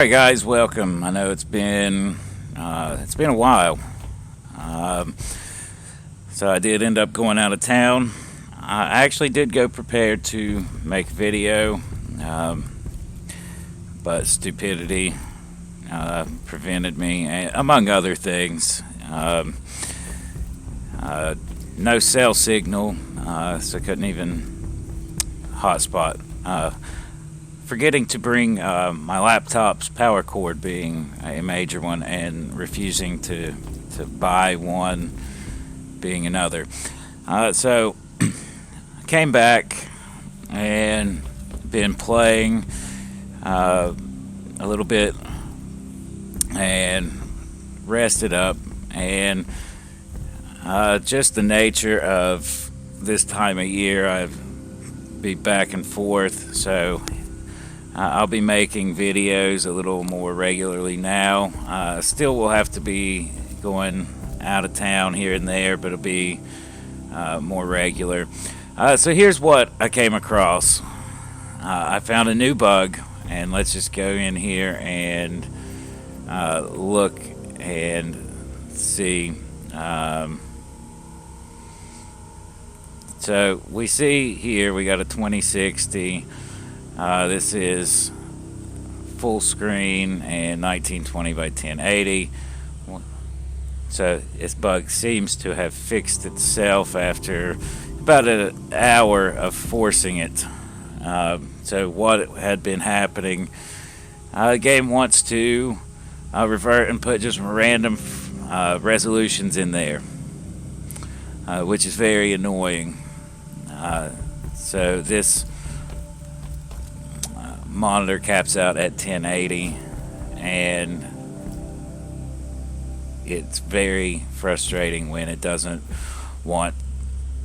Alright guys, welcome. I know it's been a while. Um, so I did end up going out of town. I actually did go prepared to make a video, but stupidity prevented me, among other things. No cell signal, so I couldn't even hotspot. Forgetting to bring my laptop's power cord being a major one, and refusing to buy one being another. So I came back and been playing a little bit and rested up, and just the nature of this time of year, I've be back and forth, so I'll be making videos a little more regularly now. Still will have to be going out of town here and there, but it'll be more regular. So here's what I came across. I found a new bug, and let's just go in here and look and see. So we see here we got a 2060. This is full screen and 1920 by 1080. So this bug seems to have fixed itself after about an hour of forcing it. So what had been happening, the game wants to revert and put just random resolutions in there, which is very annoying. So this monitor caps out at 1080, and it's very frustrating when it doesn't want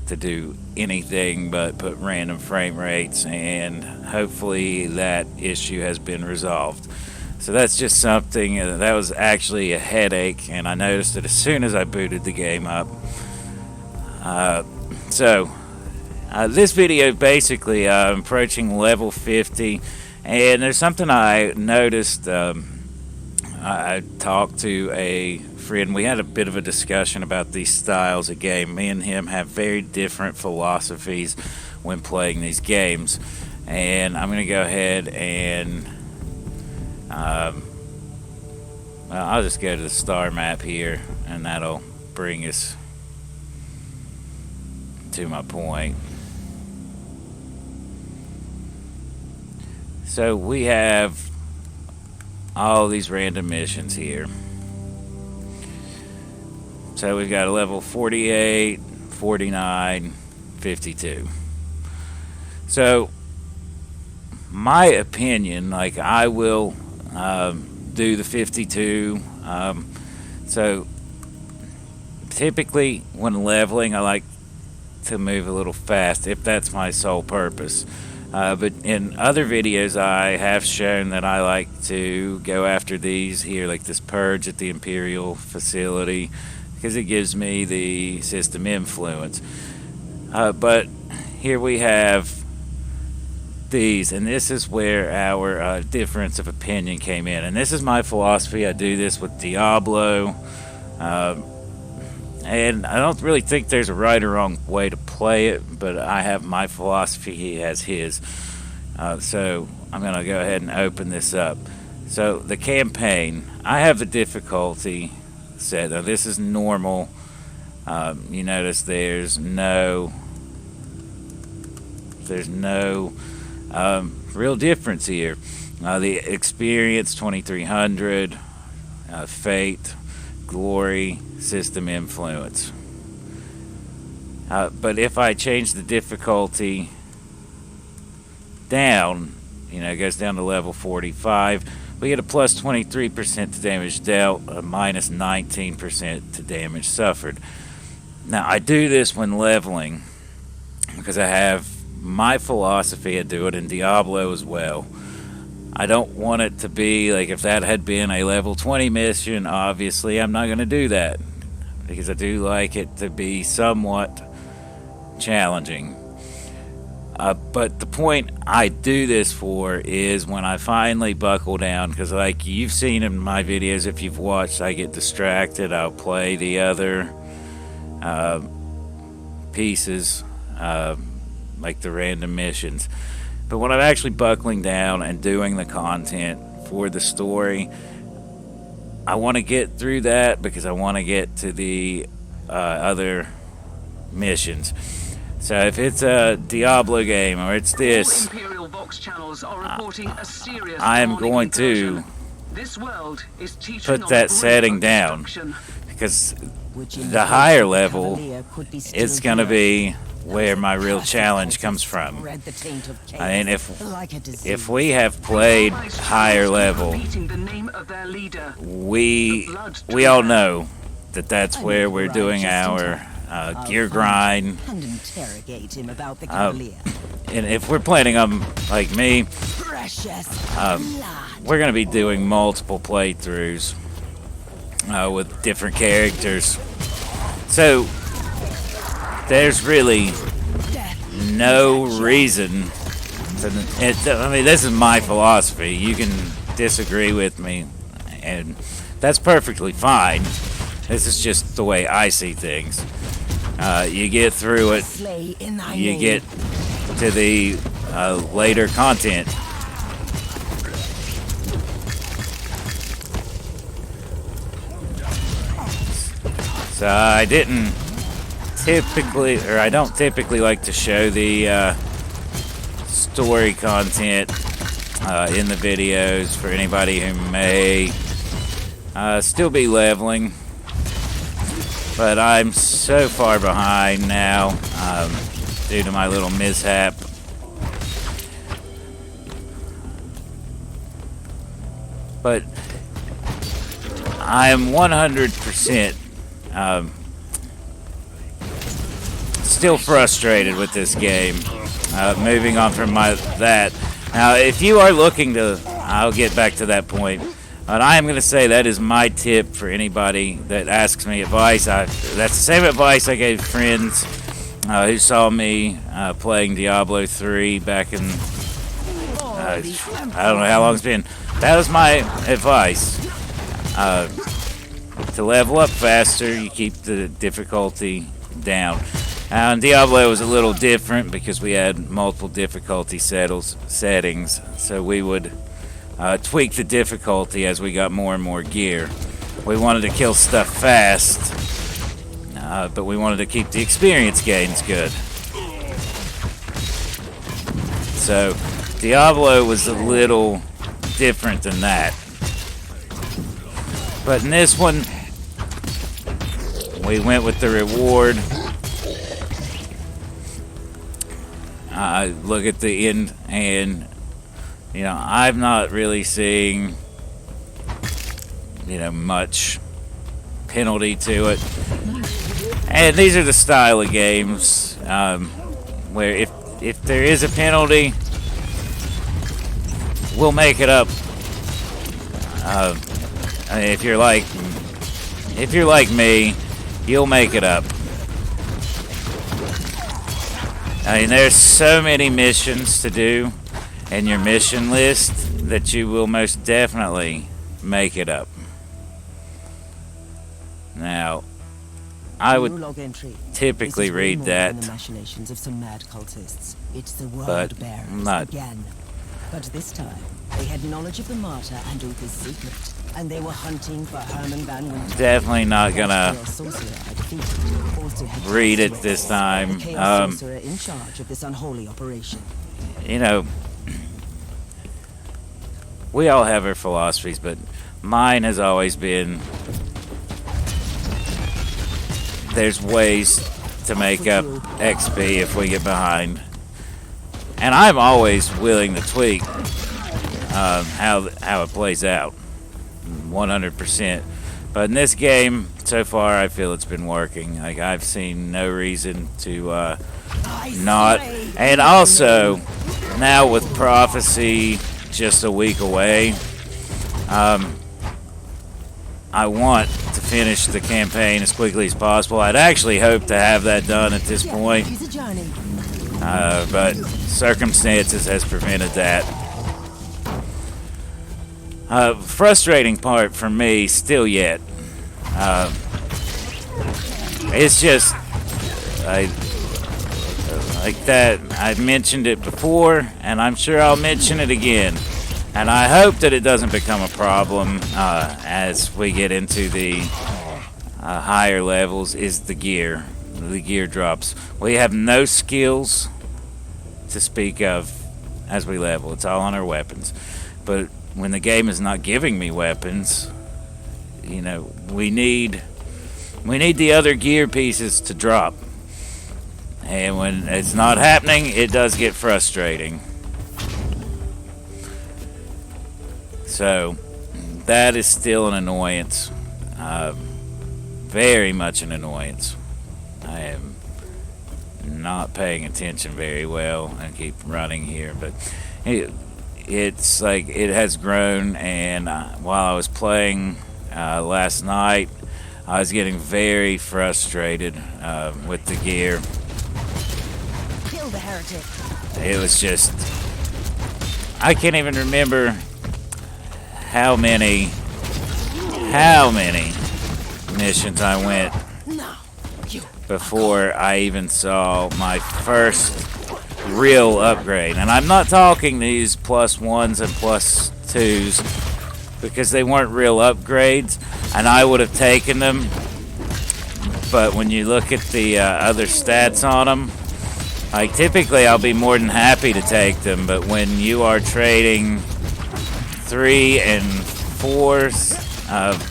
to do anything but put random frame rates, and hopefully that issue has been resolved. So that's just something that was actually a headache, and I noticed it as soon as I booted the game up. This video basically approaching level 50. And there's something I noticed. I talked to a friend. We had a bit of a discussion about these styles of game. Me and him have very different philosophies when playing these games. And I'm going to go ahead and I'll just go to the star map here, and that'll bring us to my point. So we have all these random missions here. So we've got a level 48, 49, 52. So my opinion, like, I will do the 52. So typically when leveling, I like to move a little fast if that's my sole purpose. But in other videos, I have shown that I like to go after these here, like this purge at the Imperial facility, because it gives me the system influence. But here we have these, and this is where our difference of opinion came in. And this is my philosophy. I do this with Diablo. And I don't really think there's a right or wrong way to play it, but I have my philosophy, he has his. So I'm going to go ahead and open this up. So the campaign, I have the difficulty set. Now this is normal. You notice there's no real difference here. The experience 2300, fate, glory, system influence. But if I change the difficulty down, it goes down to level 45, we get a plus 23% to damage dealt, a minus 19% to damage suffered. Now I do this when leveling because I have my philosophy. I do it in Diablo as well. I don't want it to be like, if that had been a level 20 mission, obviously I'm not going to do that, because I do like it to be somewhat challenging. But the point I do this for is when I finally buckle down, because like you've seen in my videos, if you've watched, I get distracted. I'll play the other pieces, like the random missions. But when I'm actually buckling down and doing the content for the story, I want to get through that because I want to get to the other missions. So if it's a Diablo game or it's this, I am going to put that setting down, because the higher level is going to be where my real challenge comes from. I mean, if we have played higher level, we all know that that's where we're doing our gear grind. And if we're planning on, like me, we're going to be doing multiple playthroughs with different characters. So there's really no reason to, I mean, this is my philosophy. You can disagree with me, and that's perfectly fine. This is just the way I see things. You get through it, you get to the later content. So I didn't typically, or I don't typically like to show the story content in the videos for anybody who may still be leveling. But I'm so far behind now due to my little mishap. But I am 100% still frustrated with this game. Moving on from that. Now, if you are looking to, I'll get back to that point. But I am going to say that is my tip for anybody that asks me advice. That's the same advice I gave friends who saw me playing Diablo 3 back in, I don't know how long it's been. That was my advice. To level up faster, you keep the difficulty down. And Diablo was a little different because we had multiple difficulty settings, so we would tweak the difficulty as we got more and more gear. We wanted to kill stuff fast, but we wanted to keep the experience gains good. So Diablo was a little different than that. But in this one, we went with the reward. Look at the end, and you know, I'm not really seeing, you know, much penalty to it. And these are the style of games where if there is a penalty, we'll make it up. I mean, if you're like me, you'll make it up. I mean, there's so many missions to do in your mission list that you will most definitely make it up. Now, I would typically read that, but I'm not. But this time, they had knowledge of the Martyr and Uther's secret, and they were hunting for Herman Van Winter. Definitely not gonna read it this time. In charge of this unholy operation. You know, we all have our philosophies, but mine has always been there's ways to make up XP if we get behind. And I'm always willing to tweak how it plays out, 100%. But in this game, so far, I feel it's been working. Like, I've seen no reason to not. And also, now with Prophecy just a week away, I want to finish the campaign as quickly as possible. I'd actually hope to have that done at this point. but circumstances has prevented that. Frustrating part for me still yet. It's just like that. I've mentioned it before, and I'm sure I'll mention it again. And I hope that it doesn't become a problem as we get into the higher levels, is the gear drops. We have no skills to speak of as we level. It's all on our weapons. But when the game is not giving me weapons, you know, we need the other gear pieces to drop. And when it's not happening, it does get frustrating. So that is still an annoyance. Very much an annoyance. I am not paying attention very well and keep running here, but it's like it has grown. And while I was playing last night, I was getting very frustrated with the gear. Kill the heretic. It was just, I can't even remember how many missions I went before I even saw my first real upgrade. And I'm not talking these +1s and +2s, because they weren't real upgrades, and I would have taken them. But when you look at the other stats on them, like typically I'll be more than happy to take them, but when you are trading 3 and 4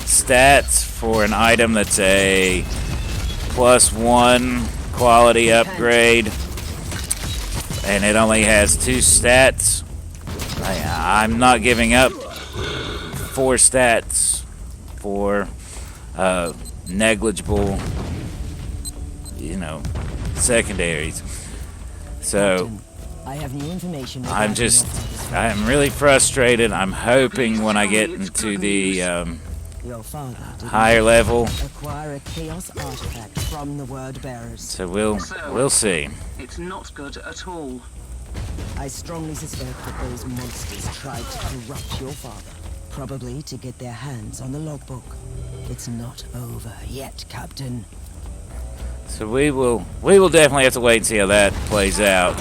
stats for an item that's a +1 quality upgrade, and it only has 2 stats, I'm not giving up 4 stats for negligible, you know, secondaries. So I have new information. I'm really frustrated. I'm hoping when I get into the Your father higher level, acquire a chaos artifact from the word bearers. so we'll see. It's not good at all. I strongly suspect that those monsters tried to corrupt your father, probably to get their hands on the logbook. It's not over yet, Captain. So we will definitely have to wait and see how that plays out.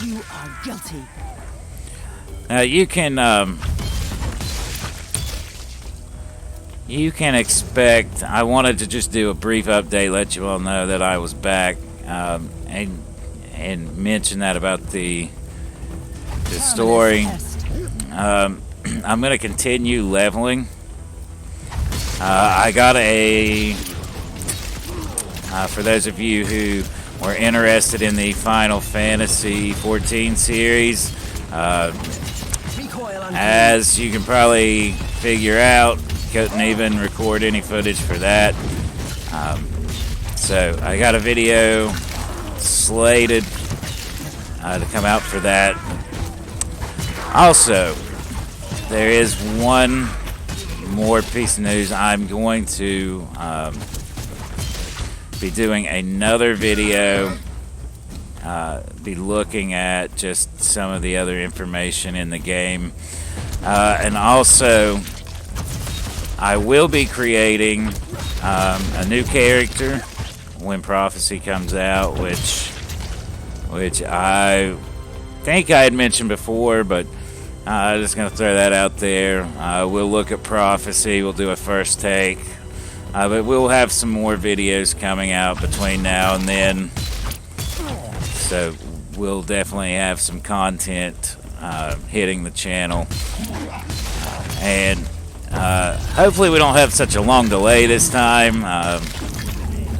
You are guilty. You can expect. I wanted to just do a brief update, let you all know that I was back, and mention that about the story. I'm going to continue leveling. I got for those of you who were interested in the Final Fantasy 14 series, as you can probably figure out, couldn't even record any footage for that. So I got a video slated to come out for that. Also, there is one more piece of news. I'm going to be doing another video, be looking at just some of the other information in the game, and also I will be creating a new character when Prophecy comes out, which I think I had mentioned before, but I'm just going to throw that out there. We'll look at Prophecy, we'll do a first take, but we'll have some more videos coming out between now and then, so we'll definitely have some content hitting the channel, and hopefully we don't have such a long delay this time.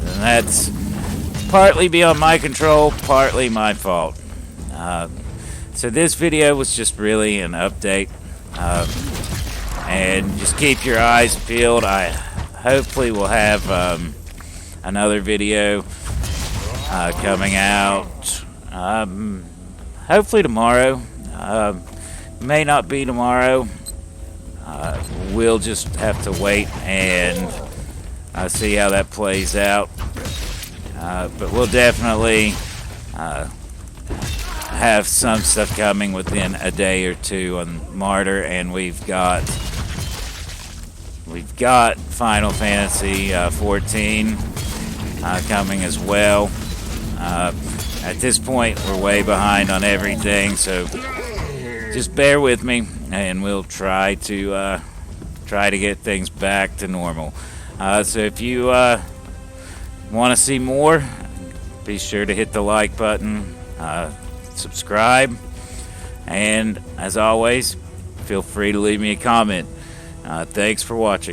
And that's partly beyond my control, partly my fault. So this video was just really an update, and just keep your eyes peeled. I hopefully will have another video coming out, hopefully tomorrow. May not be tomorrow. We'll just have to wait and see how that plays out. But we'll definitely have some stuff coming within a day or two on Martyr, and we've got Final Fantasy 14 coming as well. At this point, we're way behind on everything, so just bear with me, and we'll try to get things back to normal. So if you want to see more, be sure to hit the like button, subscribe, and as always, feel free to leave me a comment. Thanks for watching.